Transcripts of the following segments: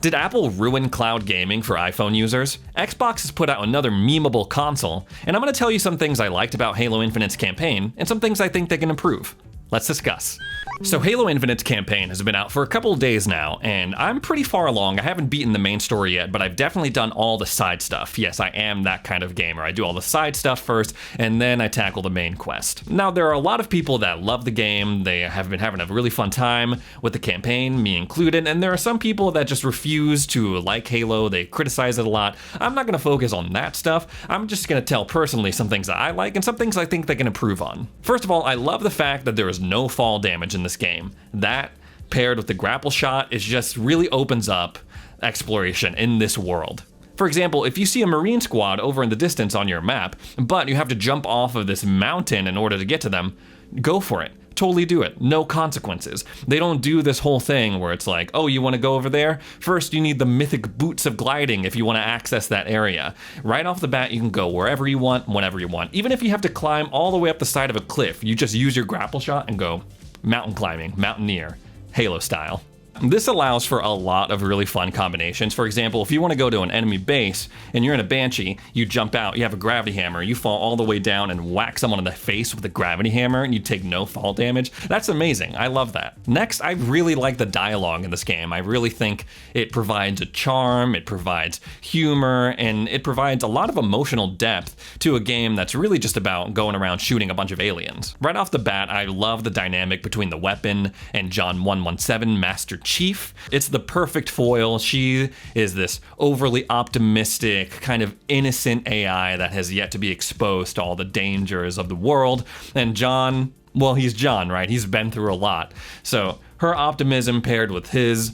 Did Apple ruin cloud gaming for iPhone users? Xbox has put out another memeable console, and I'm going to tell you some things I liked about Halo Infinite's campaign, and some things I think they can improve. Let's discuss. So Halo Infinite's campaign has been out for a couple of days now, and I'm pretty far along. I haven't beaten the main story yet, but I've definitely done all the side stuff. Yes, I am that kind of gamer. I do all the side stuff first, and then I tackle the main quest. Now, there are a lot of people that love the game. They have been having a really fun time with the campaign, me included, and there are some people that just refuse to like Halo. They criticize it a lot. I'm not going to focus on that stuff. I'm just going to tell personally some things that I like and some things I think they can improve on. First of all, I love the fact that there is no fall damage in this game. That, paired with the grapple shot, is just really opens up exploration in this world. For example, if you see a Marine squad over in the distance on your map, but you have to jump off of this mountain in order to get to them, go for it. Totally do it. No consequences. They don't do this whole thing where it's like, oh, you want to go over there? First, you need the mythic boots of gliding if you want to access that area. Right off the bat, you can go wherever you want, whenever you want. Even if you have to climb all the way up the side of a cliff, you just use your grapple shot and go mountain climbing, mountaineer, Halo style. This allows for a lot of really fun combinations. For example, if you want to go to an enemy base and you're in a Banshee, you jump out, you have a gravity hammer, you fall all the way down and whack someone in the face with a gravity hammer and you take no fall damage. That's amazing. I love that. Next, I really like the dialogue in this game. I really think it provides a charm, it provides humor, and it provides a lot of emotional depth to a game that's really just about going around shooting a bunch of aliens. Right off the bat, I love the dynamic between the weapon and John 117, Master Chief. It's the perfect foil. She is this overly optimistic, kind of innocent AI that has yet to be exposed to all the dangers of the world. And John, well, he's John, right? He's been through a lot. So her optimism paired with his,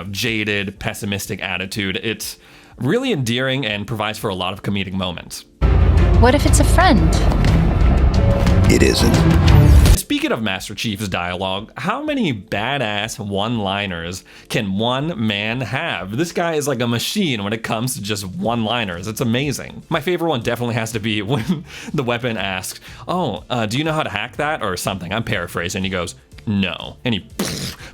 jaded, pessimistic attitude, it's really endearing and provides for a lot of comedic moments. What if it's a friend? It isn't. Speaking of Master Chief's dialogue, how many badass one-liners can one man have? This guy is like a machine when it comes to just one-liners. It's amazing. My favorite one definitely has to be when the weapon asks, do you know how to hack that? Or something. I'm paraphrasing. He goes, no. And he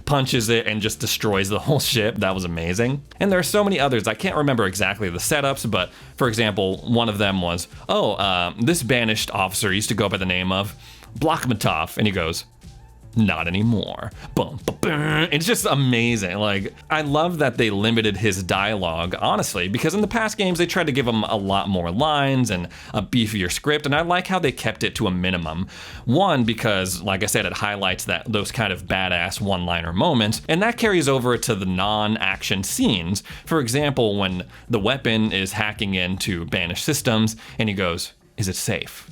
punches it and just destroys the whole ship. That was amazing. And there are so many others. I can't remember exactly the setups, but for example, one of them was, this banished officer used to go by the name of Blockmatov, and he goes, not anymore. Boom, boom, boom. It's just amazing. Like, I love that they limited his dialogue, honestly, because in the past games, they tried to give him a lot more lines and a beefier script, and I like how they kept it to a minimum. One, because, like I said, it highlights those kind of badass one-liner moments, and that carries over to the non-action scenes. For example, when the weapon is hacking into banished systems, and he goes, is it safe?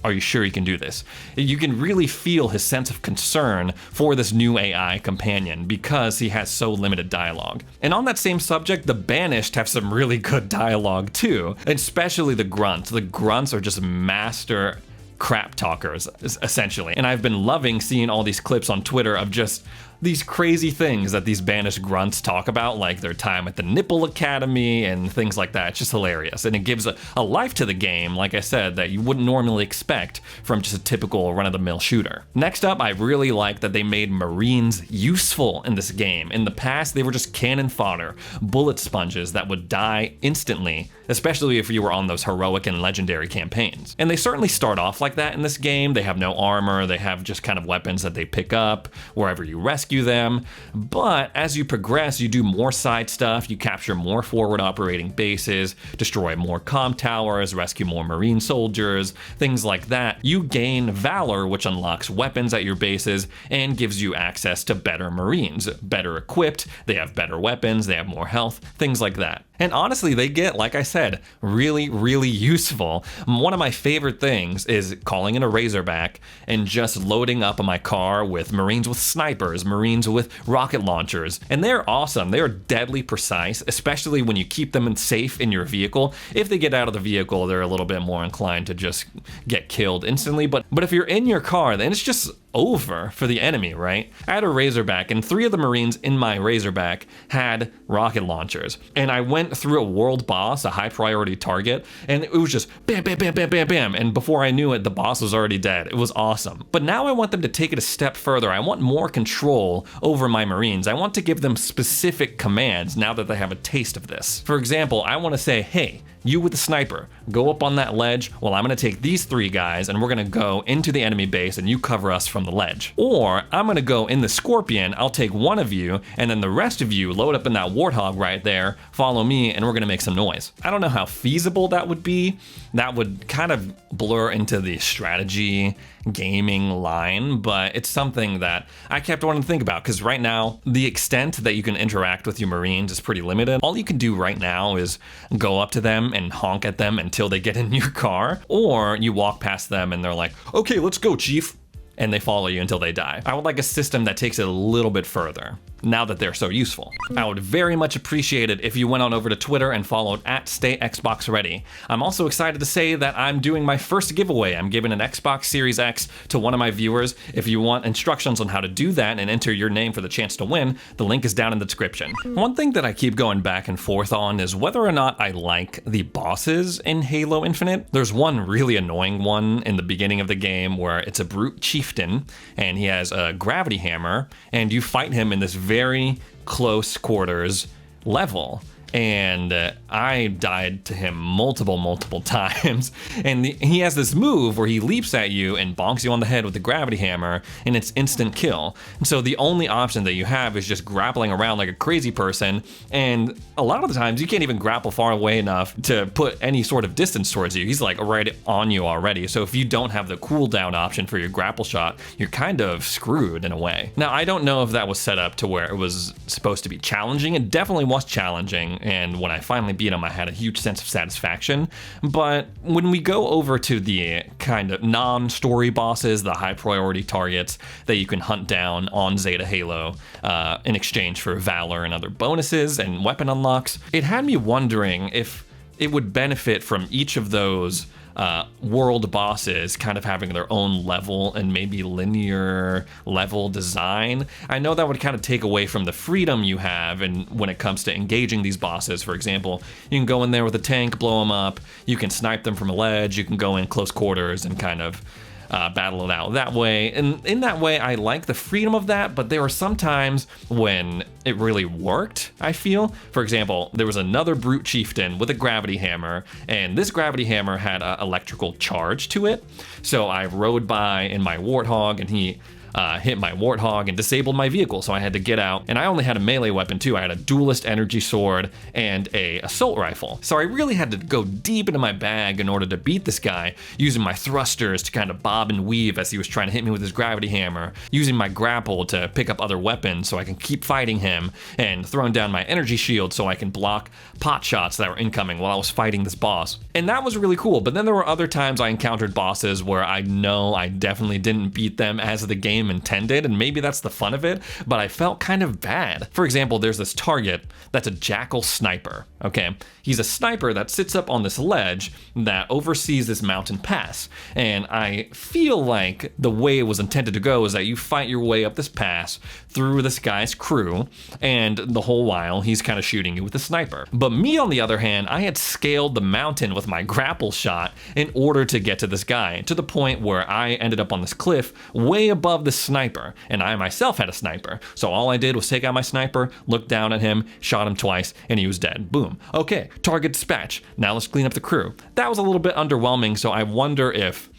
Are you sure you can do this? You can really feel his sense of concern for this new AI companion because he has so limited dialogue. And on that same subject, the Banished have some really good dialogue too, especially the Grunts. The Grunts are just master crap talkers, essentially. And I've been loving seeing all these clips on Twitter of just these crazy things that these banished grunts talk about, like their time at the Nipple Academy and things like that. It's just hilarious. And it gives a life to the game, like I said, that you wouldn't normally expect from just a typical run-of-the-mill shooter. Next up, I really like that they made Marines useful in this game. In the past, they were just cannon fodder, bullet sponges that would die instantly, especially if you were on those heroic and legendary campaigns. And they certainly start off like that in this game. They have no armor, they have just kind of weapons that they pick up wherever you rescue them, but as you progress, you do more side stuff, you capture more forward operating bases, destroy more comm towers, rescue more Marine soldiers, things like that. You gain Valor, which unlocks weapons at your bases and gives you access to better Marines, better equipped, they have better weapons, they have more health, things like that. And honestly, they get, like I said, really, really useful. One of my favorite things is calling in a Razorback and just loading up my car with Marines with snipers, Marines with rocket launchers. And they're awesome. They are deadly precise, especially when you keep them safe in your vehicle. If they get out of the vehicle, they're a little bit more inclined to just get killed instantly. But if you're in your car, then it's just over for the enemy, right? I had a Razorback, and 3 of the Marines in my Razorback had rocket launchers. And I went through a world boss, a high priority target, and it was just bam, bam, bam, bam, bam, bam. And before I knew it, the boss was already dead. It was awesome. But now I want them to take it a step further. I want more control over my Marines. I want to give them specific commands now that they have a taste of this. For example, I want to say, hey, you with the sniper, go up on that ledge while I'm going to take these 3 guys and we're going to go into the enemy base and you cover us from the ledge. Or I'm going to go in the Scorpion, I'll take one of you and then the rest of you load up in that Warthog right there, follow me, and we're going to make some noise. I don't know how feasible that would be. That would kind of blur into the strategy gaming line, but it's something that I kept wanting to think about because right now the extent that you can interact with your Marines is pretty limited. All you can do right now is go up to them and honk at them until they get in your car, or you walk past them and they're like, okay, let's go, Chief. And they follow you until they die. I would like a system that takes it a little bit further, now that they're so useful. I would very much appreciate it if you went on over to Twitter and followed @StayXboxReady. I'm also excited to say that I'm doing my first giveaway. I'm giving an Xbox Series X to one of my viewers. If you want instructions on how to do that and enter your name for the chance to win, the link is down in the description. One thing that I keep going back and forth on is whether or not I like the bosses in Halo Infinite. There's one really annoying one in the beginning of the game where it's a brute chieftain and he has a gravity hammer and you fight him in this very close quarters level. And I died to him multiple times. And he has this move where he leaps at you and bonks you on the head with the gravity hammer, and it's instant kill. And so the only option that you have is just grappling around like a crazy person. And a lot of the times you can't even grapple far away enough to put any sort of distance towards you. He's like right on you already. So if you don't have the cooldown option for your grapple shot, you're kind of screwed in a way. Now, I don't know if that was set up to where it was supposed to be challenging. It definitely was challenging. And when I finally beat him, I had a huge sense of satisfaction. But when we go over to the kind of non-story bosses, the high priority targets that you can hunt down on Zeta Halo in exchange for Valor and other bonuses and weapon unlocks, it had me wondering if it would benefit from each of those world bosses kind of having their own level and maybe linear level design. I know that would kind of take away from the freedom you have, and when it comes to engaging these bosses, for example, you can go in there with a tank, blow them up, you can snipe them from a ledge, you can go in close quarters and kind of battle it out that way. And in that way, I like the freedom of that, but there were some times when it really worked, I feel. For example, there was another brute chieftain with a gravity hammer, and this gravity hammer had an electrical charge to it. So I rode by in my Warthog, and he hit my Warthog and disabled my vehicle, so I had to get out. And I only had a melee weapon too. I had a duelist energy sword and a assault rifle. So I really had to go deep into my bag in order to beat this guy, using my thrusters to kind of bob and weave as he was trying to hit me with his gravity hammer, using my grapple to pick up other weapons so I can keep fighting him, and throwing down my energy shield so I can block pot shots that were incoming while I was fighting this boss. And that was really cool. But then there were other times I encountered bosses where I know I definitely didn't beat them as the game intended, and maybe that's the fun of it, but I felt kind of bad. For example, there's this target that's a jackal sniper, okay? He's a sniper that sits up on this ledge that oversees this mountain pass, and I feel like the way it was intended to go is that you fight your way up this pass through this guy's crew, and the whole while he's kind of shooting you with a sniper. But me, on the other hand, I had scaled the mountain with my grapple shot in order to get to this guy, to the point where I ended up on this cliff way above the sniper, and I myself had a sniper. So all I did was take out my sniper, look down at him, shot him twice, and he was dead. Boom. Okay, target dispatch. Now let's clean up the crew. That was a little bit underwhelming, so I wonder if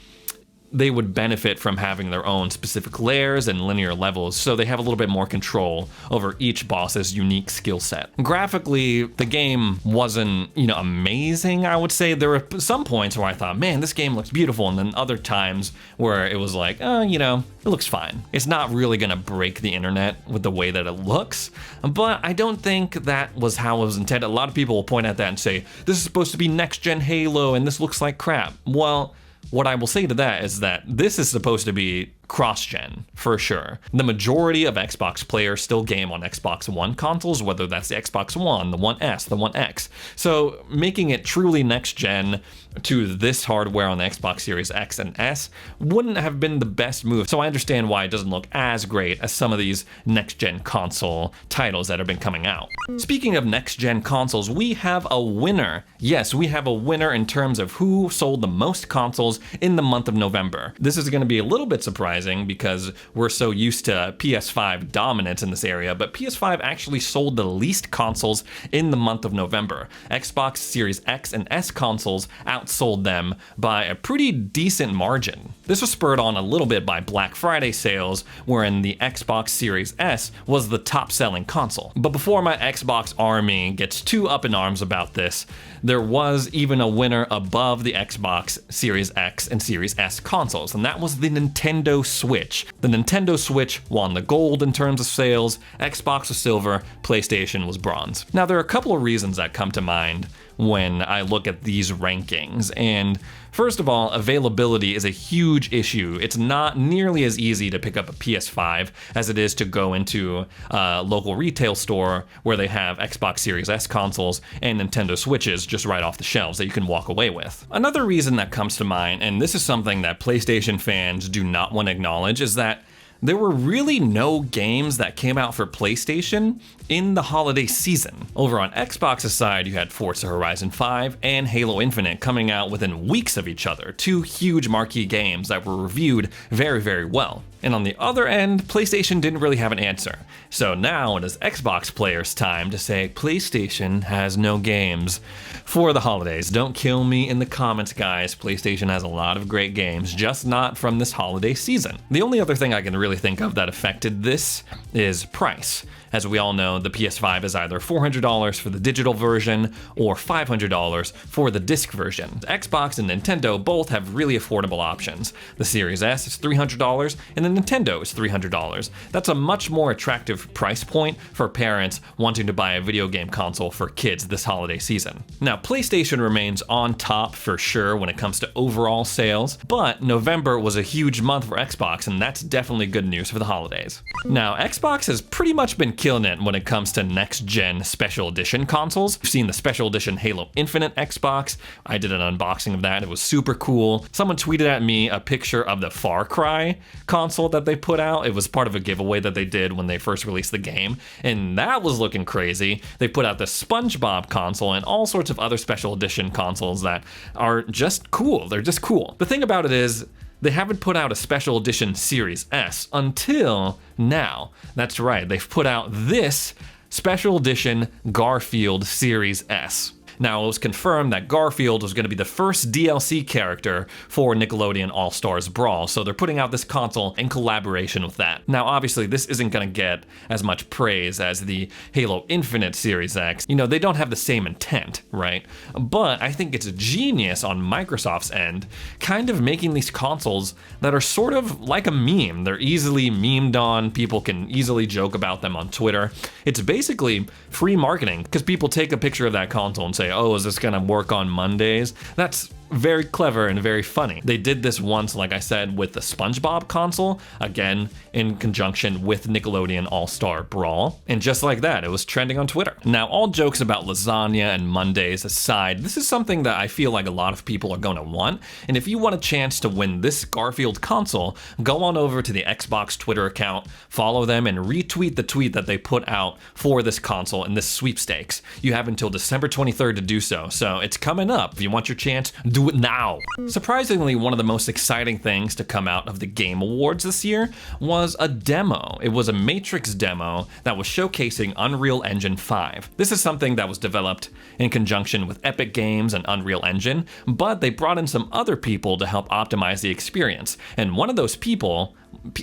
they would benefit from having their own specific layers and linear levels, so they have a little bit more control over each boss's unique skill set. Graphically, the game wasn't, amazing, I would say. There were some points where I thought, man, this game looks beautiful, and then other times where it was like, it looks fine. It's not really gonna break the internet with the way that it looks, but I don't think that was how it was intended. A lot of people will point at that and say, this is supposed to be next-gen Halo, and this looks like crap. Well, what I will say to that is that this is supposed to be cross-gen, for sure. The majority of Xbox players still game on Xbox One consoles, whether that's the Xbox One, the One S, the One X. So making it truly next-gen to this hardware on the Xbox Series X and S wouldn't have been the best move. So I understand why it doesn't look as great as some of these next-gen console titles that have been coming out. Speaking of next-gen consoles, we have a winner. Yes, we have a winner in terms of who sold the most consoles in the month of November. This is going to be a little bit surprising because we're so used to PS5 dominance in this area, but PS5 actually sold the least consoles in the month of November. Xbox Series X and S consoles outsold them by a pretty decent margin. This was spurred on a little bit by Black Friday sales, wherein the Xbox Series S was the top-selling console. But before my Xbox army gets too up in arms about this, there was even a winner above the Xbox Series X and Series S consoles, and that was the Nintendo Switch. The Nintendo Switch won the gold in terms of sales, Xbox was silver, PlayStation was bronze. Now, there are a couple of reasons that come to mind when I look at these rankings, and first of all, availability is a huge issue. It's not nearly as easy to pick up a PS5 as it is to go into a local retail store where they have Xbox Series S consoles and Nintendo Switches just right off the shelves that you can walk away with. Another reason that comes to mind, and this is something that PlayStation fans do not want to acknowledge, is that there were really no games that came out for PlayStation in the holiday season. Over on Xbox's side, you had Forza Horizon 5 and Halo Infinite coming out within weeks of each other, two huge marquee games that were reviewed very, very well. And on the other end, PlayStation didn't really have an answer. So now it is Xbox players' time to say PlayStation has no games for the holidays. Don't kill me in the comments, guys. PlayStation has a lot of great games, just not from this holiday season. The only other thing I can really think of that affected this is price. As we all know, the PS5 is either $400 for the digital version or $500 for the disc version. Xbox and Nintendo both have really affordable options. The Series S is $300 and the Nintendo is $300. That's a much more attractive price point for parents wanting to buy a video game console for kids this holiday season. Now, PlayStation remains on top for sure when it comes to overall sales, but November was a huge month for Xbox, and that's definitely good news for the holidays. Now, Xbox has pretty much been killing it when it comes to next-gen special edition consoles. We've seen the special edition Halo Infinite Xbox. I did an unboxing of that. It was super cool. Someone tweeted at me a picture of the Far Cry console that they put out. It was part of a giveaway that they did when they first released the game, and that was looking crazy. They put out the SpongeBob console and all sorts of other special edition consoles that are just cool. They're just cool. The thing about it is, they haven't put out a special edition Series S until now. That's right, they've put out this special edition Garfield Series S. Now, it was confirmed that Garfield was going to be the first DLC character for Nickelodeon All-Stars Brawl, so they're putting out this console in collaboration with that. Now, obviously, this isn't going to get as much praise as the Halo Infinite Series X. You know, they don't have the same intent, right? But I think it's genius on Microsoft's end, kind of making these consoles that are sort of like a meme. They're easily memed on, people can easily joke about them on Twitter. It's basically free marketing, because people take a picture of that console and say, oh, is this gonna work on Mondays? That's very clever and very funny. They did this once, like I said, with the SpongeBob console, again, in conjunction with Nickelodeon All-Star Brawl. And just like that, it was trending on Twitter. Now, all jokes about lasagna and Mondays aside, this is something that I feel like a lot of people are gonna want. And if you want a chance to win this Garfield console, go on over to the Xbox Twitter account, follow them, and retweet the tweet that they put out for this console in this sweepstakes. You have until December 23rd to do so, so it's coming up. If you want your chance, do it now. Surprisingly, one of the most exciting things to come out of the Game Awards this year was a demo. It was a Matrix demo that was showcasing Unreal Engine 5. This is something that was developed in conjunction with Epic Games and Unreal Engine, but they brought in some other people to help optimize the experience. And one of those people,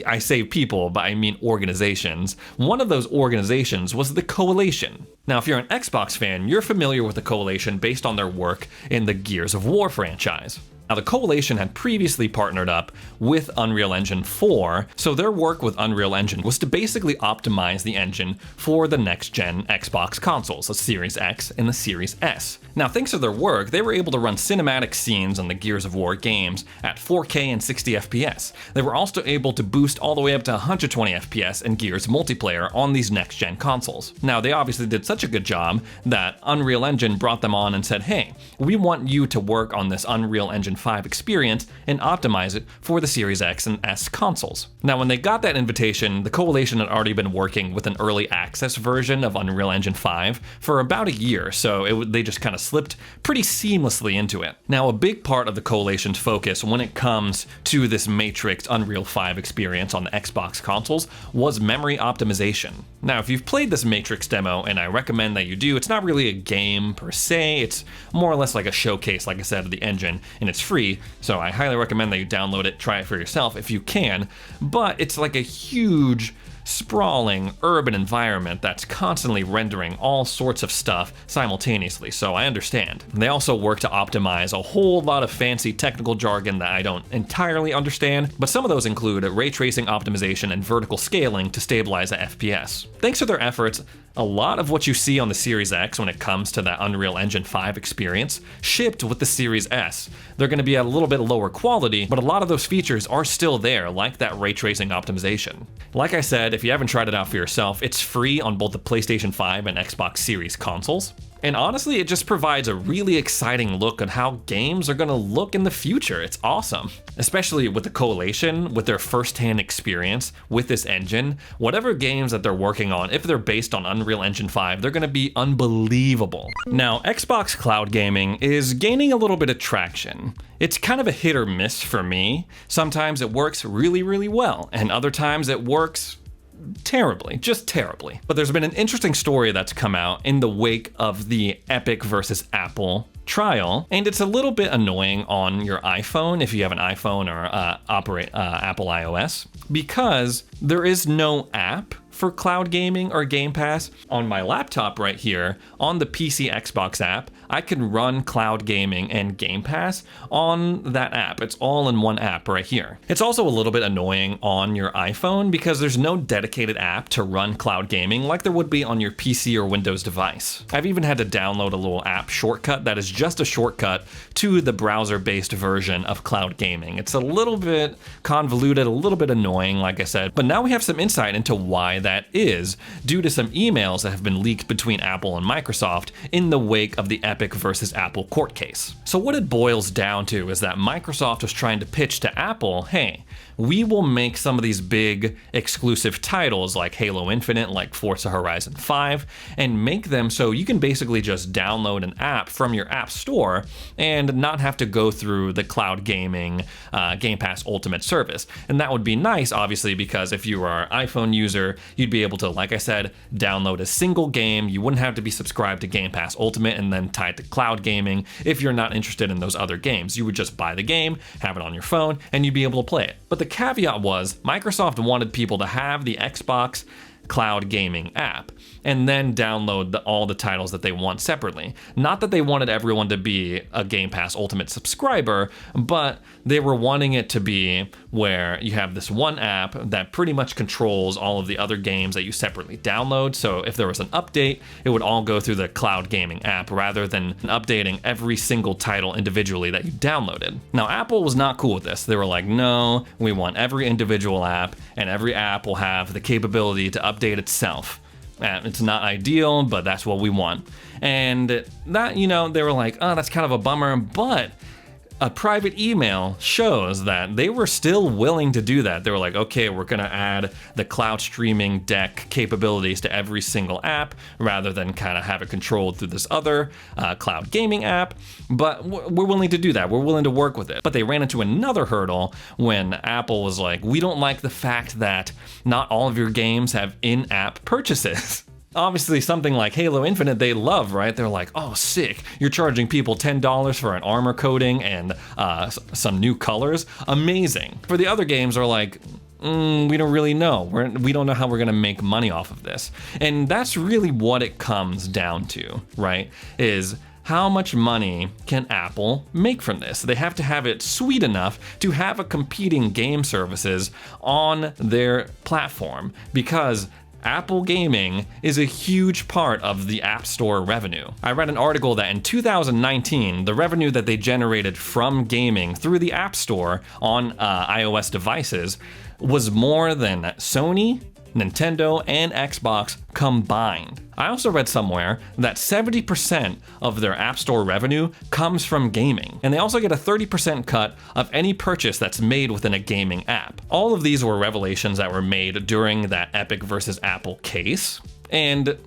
I say people, but I mean organizations. One of those organizations was the Coalition. Now, if you're an Xbox fan, you're familiar with the Coalition based on their work in the Gears of War franchise. Now, the Coalition had previously partnered up with Unreal Engine 4, so their work with Unreal Engine was to basically optimize the engine for the next-gen Xbox consoles, the Series X and the Series S. Now, thanks to their work, they were able to run cinematic scenes on the Gears of War games at 4K and 60 FPS. They were also able to boost all the way up to 120 FPS in Gears multiplayer on these next-gen consoles. Now, they obviously did such a good job that Unreal Engine brought them on and said, hey, we want you to work on this Unreal Engine 5 experience and optimize it for the Series X and S consoles. Now, when they got that invitation, the Coalition had already been working with an early access version of Unreal Engine 5 for about a year, so they just kind of slipped pretty seamlessly into it. Now, a big part of the Coalition's focus when it comes to this Matrix Unreal 5 experience on the Xbox consoles was memory optimization. Now, if you've played this Matrix demo, and I recommend that you do, it's not really a game per se, it's more or less like a showcase, like I said, of the engine, and it's free, so I highly recommend that you download it, try it for yourself if you can, but it's like a huge, sprawling urban environment that's constantly rendering all sorts of stuff simultaneously, so I understand. They also work to optimize a whole lot of fancy technical jargon that I don't entirely understand, but some of those include ray tracing optimization and vertical scaling to stabilize the FPS. Thanks to their efforts, a lot of what you see on the Series X when it comes to that Unreal Engine 5 experience shipped with the Series S. They're going to be at a little bit lower quality, but a lot of those features are still there, like that ray tracing optimization. Like I said, if you haven't tried it out for yourself, it's free on both the PlayStation 5 and Xbox Series consoles. And honestly, it just provides a really exciting look at how games are going to look in the future. It's awesome. Especially with the Coalition, with their first-hand experience with this engine, whatever games that they're working on, if they're based on Unreal Engine 5, they're going to be unbelievable. Now, Xbox cloud gaming is gaining a little bit of traction. It's kind of a hit or miss for me. Sometimes it works really, really well, and other times it works terribly, just terribly. But there's been an interesting story that's come out in the wake of the Epic versus Apple trial, and it's a little bit annoying on your iPhone if you have an iPhone or operate Apple iOS, because there is no app for cloud gaming or Game Pass. On my laptop right here, on the PC Xbox app, I can run cloud gaming and Game Pass on that app. It's all in one app right here. It's also a little bit annoying on your iPhone because there's no dedicated app to run cloud gaming like there would be on your PC or Windows device. I've even had to download a little app shortcut that is just a shortcut to the browser-based version of cloud gaming. It's a little bit convoluted, a little bit annoying, like I said, but now we have some insight into why that is, due to some emails that have been leaked between Apple and Microsoft in the wake of the Epic versus Apple court case. So what it boils down to is that Microsoft was trying to pitch to Apple, hey, we will make some of these big exclusive titles like Halo Infinite, like Forza Horizon 5, and make them so you can basically just download an app from your app store and not have to go through the cloud gaming Game Pass Ultimate service. And that would be nice, obviously, because if you are an iPhone user, you'd be able to, like I said, download a single game. You wouldn't have to be subscribed to Game Pass Ultimate and then tied to cloud gaming if you're not interested in those other games. You would just buy the game, have it on your phone, and you'd be able to play it. But the caveat was Microsoft wanted people to have the Xbox cloud gaming app and then download all the titles that they want separately. Not that they wanted everyone to be a Game Pass Ultimate subscriber, but they were wanting it to be where you have this one app that pretty much controls all of the other games that you separately download. So if there was an update, it would all go through the cloud gaming app rather than updating every single title individually that you downloaded. Now, Apple was not cool with this. They were like, no, we want every individual app, and every app will have the capability to update itself. It's not ideal, but that's what we want. And that, they were like, oh, that's kind of a bummer, but a private email shows that they were still willing to do that. They were like, okay, we're going to add the cloud streaming deck capabilities to every single app rather than kind of have it controlled through this other cloud gaming app. But we're willing to do that. We're willing to work with it. But they ran into another hurdle when Apple was like, we don't like the fact that not all of your games have in-app purchases. Obviously, something like Halo Infinite, they love, right? They're like, oh, sick. You're charging people $10 for an armor coating and some new colors. Amazing. For the other games are like, we don't really know. We don't know how we're going to make money off of this. And that's really what it comes down to, right? Is how much money can Apple make from this? They have to have it sweet enough to have a competing game services on their platform, because Apple gaming is a huge part of the App Store revenue. I read an article that in 2019, the revenue that they generated from gaming through the App Store on iOS devices was more than Sony, Nintendo, and Xbox combined. I also read somewhere that 70% of their App Store revenue comes from gaming, and they also get a 30% cut of any purchase that's made within a gaming app. All of these were revelations that were made during that Epic versus Apple case, and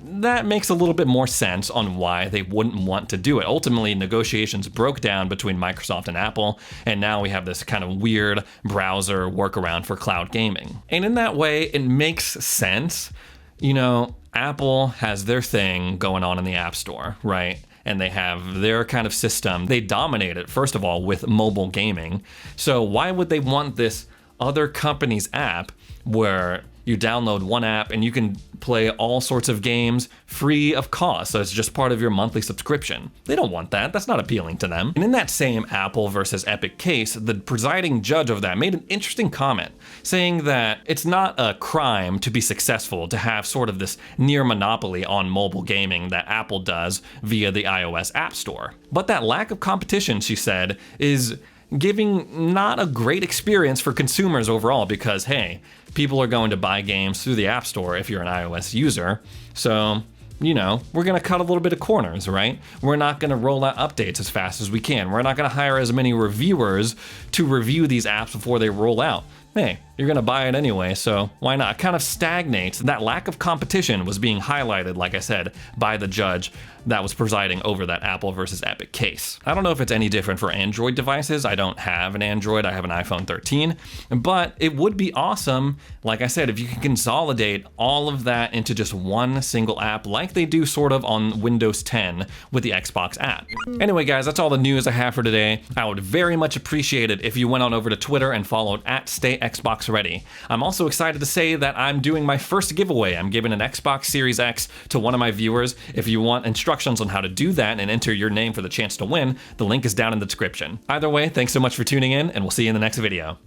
that makes a little bit more sense on why they wouldn't want to do it. Ultimately, negotiations broke down between Microsoft and Apple, and now we have this kind of weird browser workaround for cloud gaming. And in that way, it makes sense. You know, Apple has their thing going on in the App Store, right? And they have their kind of system. They dominate it, first of all, with mobile gaming. So why would they want this other company's app where you download one app and you can play all sorts of games free of cost, so it's just part of your monthly subscription? They don't want that. That's not appealing to them. And in that same Apple versus Epic case, the presiding judge of that made an interesting comment, saying that it's not a crime to be successful, to have sort of this near monopoly on mobile gaming that Apple does via the iOS App Store. But that lack of competition, she said, is giving not a great experience for consumers overall, because hey, people are going to buy games through the App Store if you're an iOS user. So, you know, we're going to cut a little bit of corners, right? We're not going to roll out updates as fast as we can. We're not going to hire as many reviewers to review these apps before they roll out. Hey, you're going to buy it anyway, so why not? It kind of stagnates. That lack of competition was being highlighted, like I said, by the judge that was presiding over that Apple versus Epic case. I don't know if it's any different for Android devices. I don't have an Android. I have an iPhone 13. But it would be awesome, like I said, if you can consolidate all of that into just one single app, like they do sort of on Windows 10 with the Xbox app. Anyway, guys, that's all the news I have for today. I would very much appreciate it if you went on over to Twitter and followed @StayXboxReady. I'm also excited to say that I'm doing my first giveaway. I'm giving an Xbox Series X to one of my viewers. If you want instructions on how to do that and enter your name for the chance to win, the link is down in the description. Either way, thanks so much for tuning in, and we'll see you in the next video.